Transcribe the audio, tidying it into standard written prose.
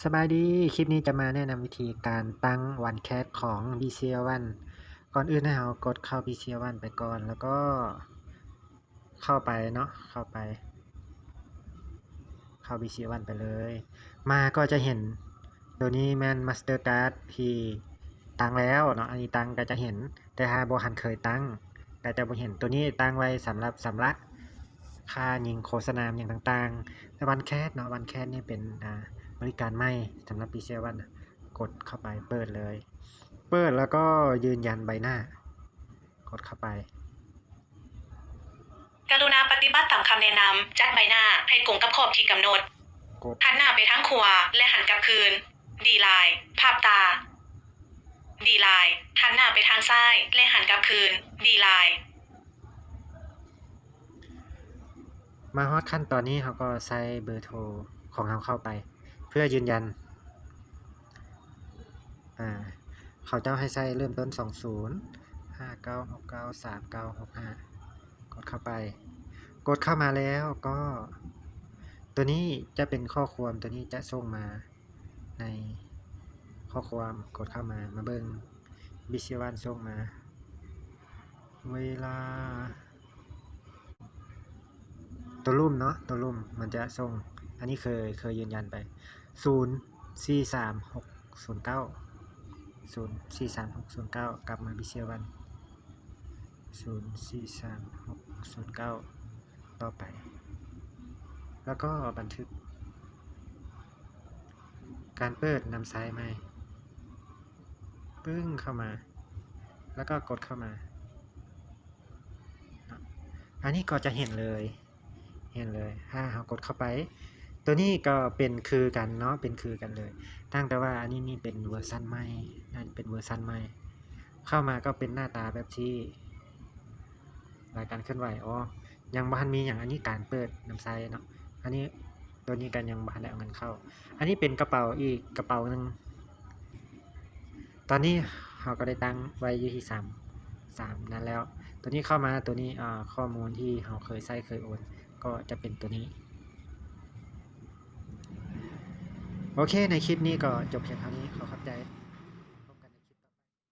สบายดีคลิปนี้จะมาแนะนำวิธีการตั้งวันแคสของ BCL1 ก่อนอื่นให้เรากดเข้า BCL1 ไปก่อนแล้วก็เข้าไปเนาะเข้า BCL1 ไปเลยมาก็จะเห็นตัวนี้แมน Master Card ที่ตั้งแล้วเนาะอันนี้ตั้งก็จะเห็นแต่ถ้าบ่ทันเคยตั้งก็จะบ่เห็นตัวนี้ตั้งไว้สำหรับค่ายิงโฆษณาอย่างต่างๆแต่วันแคสเนาะวันแคสนี่เป็นบริการใหม่สำหรับ BCL1 กดเข้าไปเปิดเลยเปิดแล้วก็ยืนยันใบหน้ากดเข้าไปกรุณาปฏิบัติตามคำแนะนำจัดใบหน้าให้ตรงกับขอบที่กำหนดหันหน้าไปทางขวาและหันกลับคืนดีไลน์ภาพตาดีไลน์หันหน้าไปทางซ้ายและหันกลับคืนดีไลน์มาฮอดขั้นตอนนี้เขาก็ใส่เบอร์โทรของเราเข้าไปเพื่อยืนยันเขาเจ้าให้ใส่เริ่มต้น20 5969 3965กดเข้าไปกดเข้ามาแล้วก็ตัวนี้จะเป็นข้อความตัวนี้จะส่งมาในข้อความกดเข้ามาเบิ่ง BCL1 ส่งมาเวลาตัวรุ่มเนาะตัวรุ่มมันจะส่งอันนี้เคยยืนยันไป043609 043609กลับมา BCL1 043609ต่อไปแล้วก็บันทึกการเปิดนำซ้ายไม้ปึ้งเข้ามาแล้วก็กดเข้ามาอันนี้ก็จะเห็นเลยถ้าเรากดเข้าไปตัวนี้ก็เป็นคือกันเนาะเป็นคือกันเลยตั้งแต่ว่าอันนี้นี่เป็นเวอร์ชันใหม่น่าจะเป็นเวอร์ชันใหม่เข้ามาก็เป็นหน้าตาแบบที่รายการเคลื่อนไหวยังบ่ทันมีอย่างอันนี้การเปิดน้ำไซเนาะอันนี้ตัวนี้กันยังบ่ทันได้เอาเงินเข้าอันนี้เป็นกระเป๋าอีกกระเป๋านึงตอนนี้เราก็ได้ตั้งไว้อยู่ที่3นั้นแล้วตัวนี้เข้ามาตัวนี้ข้อมูลที่เราเคยใช้เคยโอนก็จะเป็นตัวนี้โอเคในคลิปนี้ก็จบเพียงเท่านี้ขอขอบใจ